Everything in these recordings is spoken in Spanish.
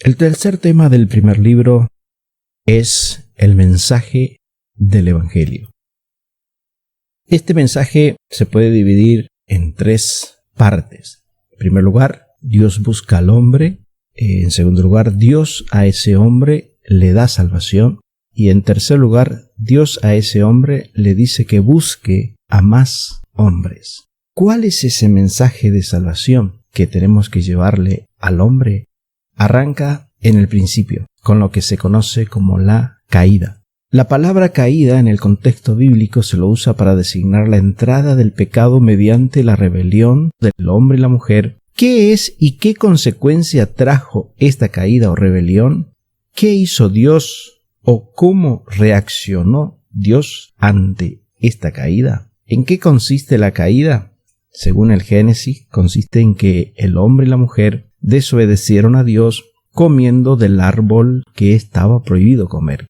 El tercer tema del primer libro es el mensaje del Evangelio. Este mensaje se puede dividir en 3 partes. En primer lugar, Dios busca al hombre. En segundo lugar, Dios a ese hombre le da salvación. Y en tercer lugar, Dios a ese hombre le dice que busque a más hombres. ¿Cuál es ese mensaje de salvación que tenemos que llevarle al hombre? Arranca en el principio, con lo que se conoce como la caída. La palabra caída en el contexto bíblico se lo usa para designar la entrada del pecado mediante la rebelión del hombre y la mujer. ¿Qué es y qué consecuencia trajo esta caída o rebelión? ¿Qué hizo Dios o cómo reaccionó Dios ante esta caída? ¿En qué consiste la caída? Según el Génesis, consiste en que el hombre y la mujer desobedecieron a Dios comiendo del árbol que estaba prohibido comer,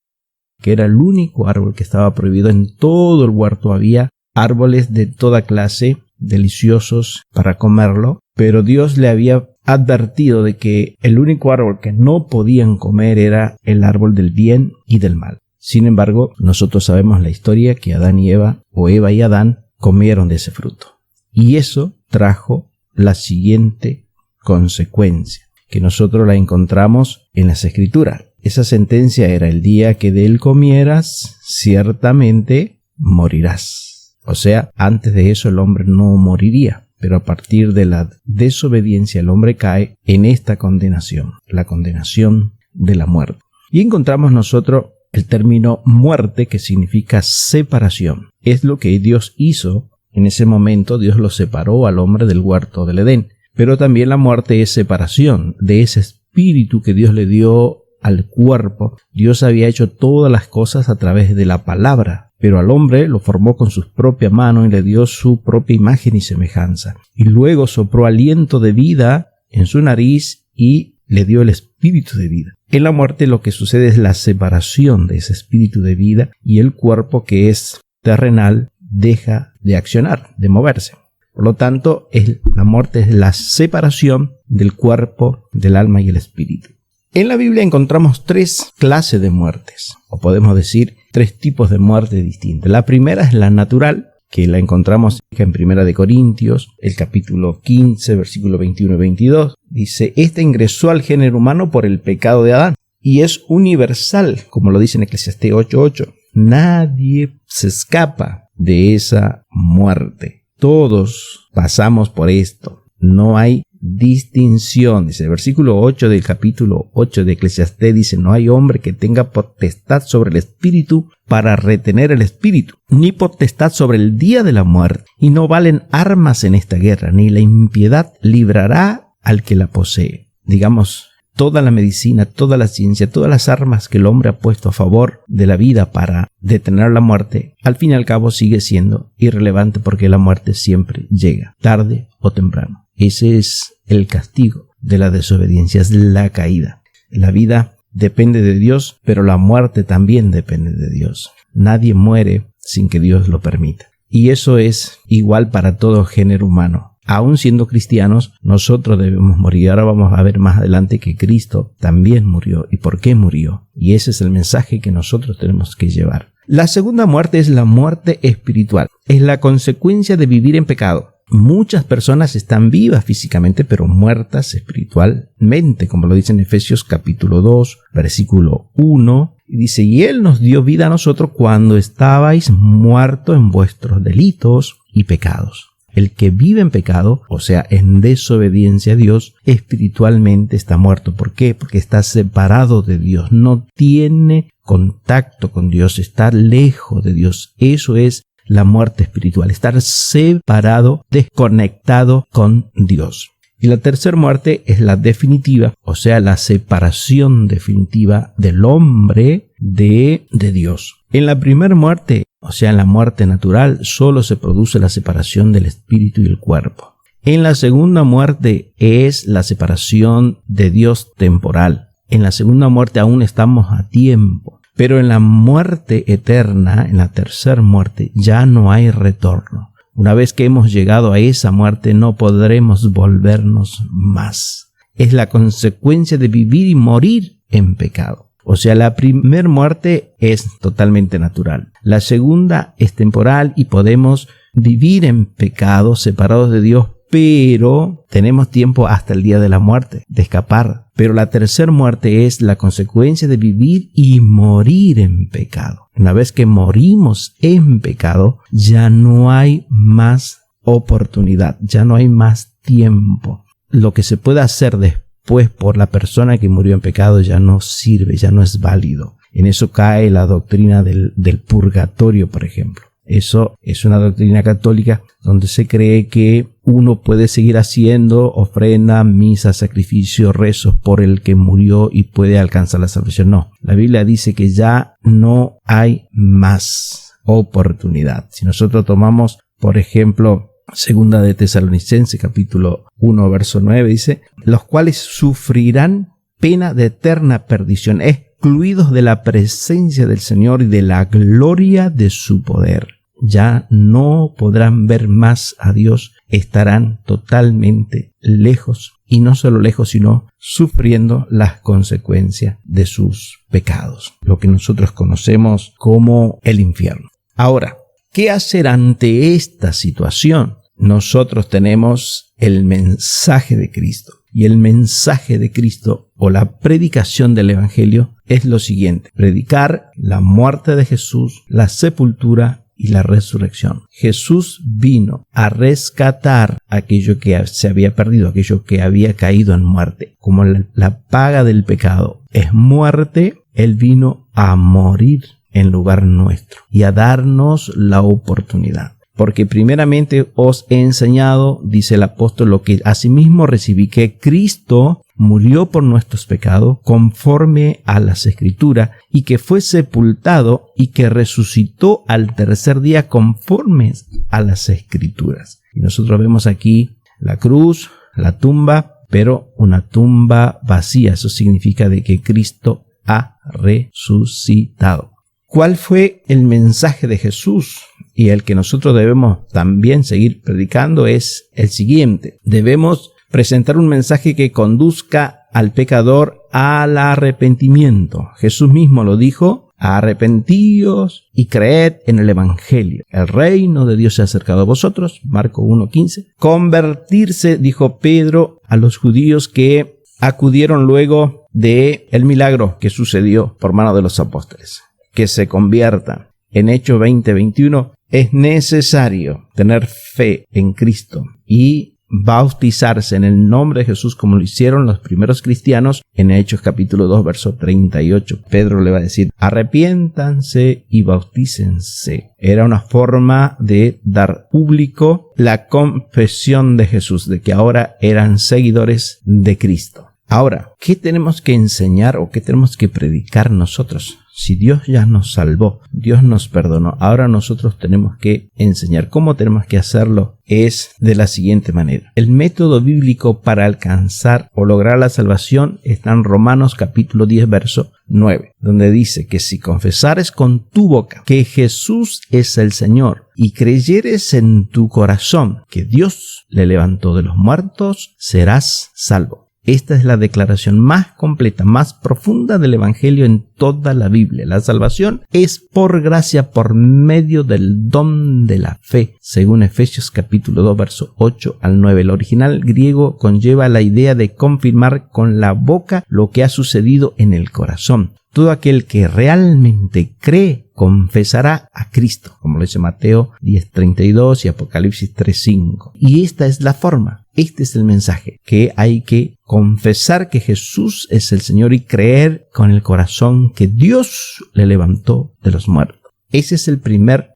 que era el único árbol que estaba prohibido. En todo el huerto había árboles de toda clase, deliciosos para comerlo, pero Dios le había advertido de que el único árbol que no podían comer era el árbol del bien y del mal. Sin embargo, nosotros sabemos la historia que Adán y Eva, o Eva y Adán, comieron de ese fruto. Y eso trajo la siguiente consecuencia, que nosotros la encontramos en las Escrituras. Esa sentencia era: el día que de él comieras, ciertamente morirás. O sea, antes de eso el hombre no moriría, pero a partir de la desobediencia el hombre cae en esta condenación, la condenación de la muerte. Y encontramos nosotros el término muerte, que significa separación. Es lo que Dios hizo en ese momento. Dios lo separó al hombre del huerto del Edén. Pero también la muerte es separación de ese espíritu que Dios le dio al cuerpo. Dios había hecho todas las cosas a través de la palabra, pero al hombre lo formó con sus propias manos y le dio su propia imagen y semejanza. Y luego sopló aliento de vida en su nariz y le dio el espíritu de vida. En la muerte lo que sucede es la separación de ese espíritu de vida, y el cuerpo, que es terrenal, deja de accionar, de moverse. Por lo tanto, la muerte es la separación del cuerpo, del alma y el espíritu. En la Biblia encontramos 3 clases de muertes, o podemos decir 3 tipos de muerte distintas. La primera es la natural, que la encontramos en 1 Corintios, el capítulo 15, versículo 21 y 22. Dice: esta ingresó al género humano por el pecado de Adán, y es universal, como lo dice en Eclesiastés 8:8. Nadie se escapa de esa muerte. Todos pasamos por esto. No hay distinción. Dice el versículo 8 del capítulo 8 de Eclesiastés, dice: no hay hombre que tenga potestad sobre el espíritu para retener el espíritu, ni potestad sobre el día de la muerte. Y no valen armas en esta guerra, ni la impiedad librará al que la posee. Digamos, toda la medicina, toda la ciencia, todas las armas que el hombre ha puesto a favor de la vida para detener la muerte, al fin y al cabo sigue siendo irrelevante, porque la muerte siempre llega, tarde o temprano. Ese es el castigo de la desobediencia, es la caída. La vida depende de Dios, pero la muerte también depende de Dios. Nadie muere sin que Dios lo permita. Y eso es igual para todo género humano. Aún siendo cristianos, nosotros debemos morir. Ahora vamos a ver más adelante que Cristo también murió. ¿Y por qué murió? Y ese es el mensaje que nosotros tenemos que llevar. La segunda muerte es la muerte espiritual. Es la consecuencia de vivir en pecado. Muchas personas están vivas físicamente, pero muertas espiritualmente, como lo dice en Efesios capítulo 2, versículo 1. Y dice: y Él nos dio vida a nosotros cuando estabais muertos en vuestros delitos y pecados. El que vive en pecado, o sea, en desobediencia a Dios, espiritualmente está muerto. ¿Por qué? Porque está separado de Dios, no tiene contacto con Dios, está lejos de Dios. Eso es la muerte espiritual, estar separado, desconectado con Dios. Y la tercera muerte es la definitiva, o sea, la separación definitiva del hombre de Dios. En la primera muerte, o sea, en la muerte natural, solo se produce la separación del espíritu y el cuerpo. En la segunda muerte es la separación de Dios temporal. En la segunda muerte aún estamos a tiempo. Pero en la muerte eterna, en la tercera muerte, ya no hay retorno. Una vez que hemos llegado a esa muerte, no podremos volvernos más. es la consecuencia de vivir y morir en pecado. O sea, la primera muerte es totalmente natural. La segunda es temporal y podemos vivir en pecado, separados de Dios, pero tenemos tiempo hasta el día de la muerte, de escapar. Pero la tercera muerte es la consecuencia de vivir y morir en pecado. Una vez que morimos en pecado, ya no hay más oportunidad, ya no hay más tiempo. Lo que se puede hacer después por la persona que murió en pecado ya no sirve, ya no es válido. En eso cae la doctrina del purgatorio, por ejemplo. Eso es una doctrina católica donde se cree que uno puede seguir haciendo ofrenda, misa, sacrificio, rezos por el que murió y puede alcanzar la salvación. No, la Biblia dice que ya no hay más oportunidad. Si nosotros tomamos, por ejemplo, Segunda de Tesalonicenses, capítulo 1, verso 9, dice: los cuales sufrirán pena de eterna perdición, excluidos de la presencia del Señor y de la gloria de su poder. Ya no podrán ver más a Dios, estarán totalmente lejos, y no solo lejos, sino sufriendo las consecuencias de sus pecados, lo que nosotros conocemos como el infierno. Ahora, ¿qué hacer ante esta situación? Nosotros tenemos el mensaje de Cristo. Y el mensaje de Cristo o la predicación del Evangelio es lo siguiente: predicar la muerte de Jesús, la sepultura y la resurrección. Jesús vino a rescatar aquello que se había perdido, aquello que había caído en muerte. Como la paga del pecado es muerte, Él vino a morir en lugar nuestro y a darnos la oportunidad. Porque primeramente os he enseñado, dice el apóstol, lo que asimismo recibí, que Cristo murió por nuestros pecados conforme a las Escrituras, y que fue sepultado y que resucitó al tercer día conforme a las Escrituras. Y nosotros vemos aquí la cruz, la tumba, pero una tumba vacía. Eso significa de que Cristo ha resucitado. ¿Cuál fue el mensaje de Jesús? Y el que nosotros debemos también seguir predicando es el siguiente: debemos presentar un mensaje que conduzca al pecador al arrepentimiento. Jesús mismo lo dijo: arrepentíos y creed en el Evangelio. El reino de Dios se ha acercado a vosotros. Marcos 1:15. Convertirse, dijo Pedro a los judíos que acudieron luego de el milagro que sucedió por mano de los apóstoles. Que se conviertan. En Hechos 20:21 es necesario tener fe en Cristo y bautizarse en el nombre de Jesús, como lo hicieron los primeros cristianos en Hechos capítulo 2, verso 38. Pedro le va a decir: arrepiéntanse y bautícense. Era una forma de dar público la confesión de Jesús, de que ahora eran seguidores de Cristo. Ahora, ¿qué tenemos que enseñar o qué tenemos que predicar nosotros? Si Dios ya nos salvó, Dios nos perdonó, ahora nosotros tenemos que enseñar. ¿Cómo tenemos que hacerlo? Es de la siguiente manera. El método bíblico para alcanzar o lograr la salvación está en Romanos capítulo 10, verso 9, donde dice que si confesares con tu boca que Jesús es el Señor y creyeres en tu corazón que Dios le levantó de los muertos, serás salvo. Esta es la declaración más completa, más profunda del Evangelio en toda la Biblia. La salvación es por gracia, por medio del don de la fe, según Efesios capítulo 2, verso 8 al 9. El original griego conlleva la idea de confirmar con la boca lo que ha sucedido en el corazón. Todo aquel que realmente cree confesará a Cristo, como lo dice Mateo 10:32 y Apocalipsis 3:5. Y esta es la forma, este es el mensaje, que hay que confesar que Jesús es el Señor y creer con el corazón que Dios le levantó de los muertos. Esa es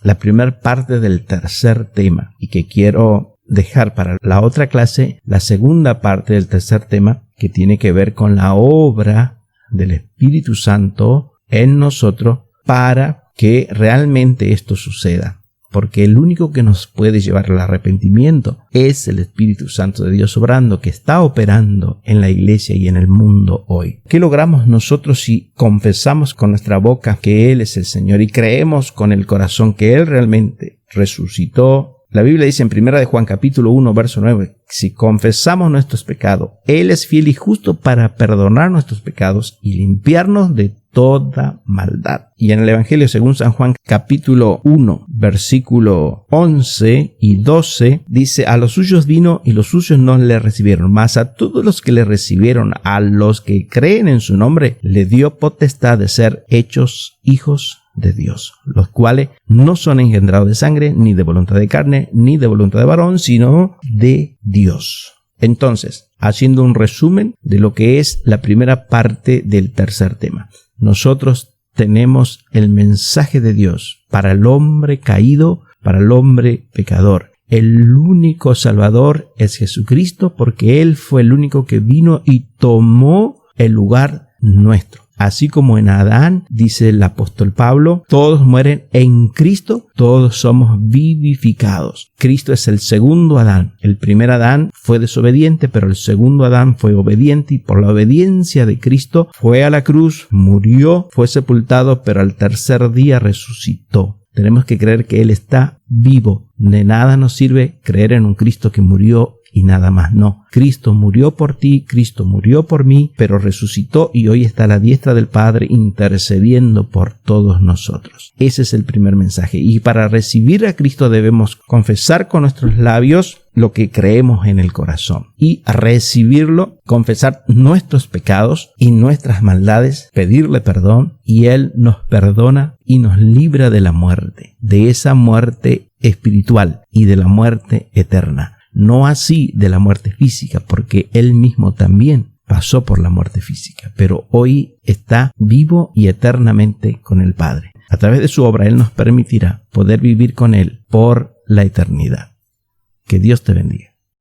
la primera parte del tercer tema, y que quiero dejar para la otra clase, la segunda parte del tercer tema, que tiene que ver con la obra del Espíritu Santo en nosotros para que realmente esto suceda. Porque el único que nos puede llevar al arrepentimiento es el Espíritu Santo de Dios obrando, que está operando en la iglesia y en el mundo hoy. ¿Qué logramos nosotros si confesamos con nuestra boca que Él es el Señor y creemos con el corazón que Él realmente resucitó, La Biblia dice en 1 de Juan capítulo 1 verso 9, si confesamos nuestros pecados, Él es fiel y justo para perdonar nuestros pecados y limpiarnos de toda maldad. Y en el Evangelio según San Juan capítulo 1 versículo 11 y 12 dice, a los suyos vino y los suyos no le recibieron, mas a todos los que le recibieron, a los que creen en su nombre, le dio potestad de ser hechos hijos de Dios, los cuales no son engendrados de sangre, ni de voluntad de carne, ni de voluntad de varón, sino de Dios. Entonces, haciendo un resumen de lo que es la primera parte del tercer tema, nosotros tenemos el mensaje de Dios para el hombre caído, para el hombre pecador. El único Salvador es Jesucristo, porque Él fue el único que vino y tomó el lugar nuestro. Así como en Adán, dice el apóstol Pablo, todos mueren en Cristo, todos somos vivificados. Cristo es el segundo Adán. El primer Adán fue desobediente, pero el segundo Adán fue obediente y por la obediencia de Cristo fue a la cruz, murió, fue sepultado, pero al tercer día resucitó. Tenemos que creer que Él está vivo. De nada nos sirve creer en un Cristo que murió y nada más. No, Cristo murió por ti, Cristo murió por mí, pero resucitó y hoy está a la diestra del Padre intercediendo por todos nosotros. Ese es el primer mensaje. Y para recibir a Cristo debemos confesar con nuestros labios lo que creemos en el corazón y recibirlo, confesar nuestros pecados y nuestras maldades, pedirle perdón y Él nos perdona y nos libra de la muerte, de esa muerte espiritual y de la muerte eterna. No así de la muerte física, porque Él mismo también pasó por la muerte física, pero hoy está vivo y eternamente con el Padre. A través de su obra Él nos permitirá poder vivir con Él por la eternidad. Que Dios te bendiga.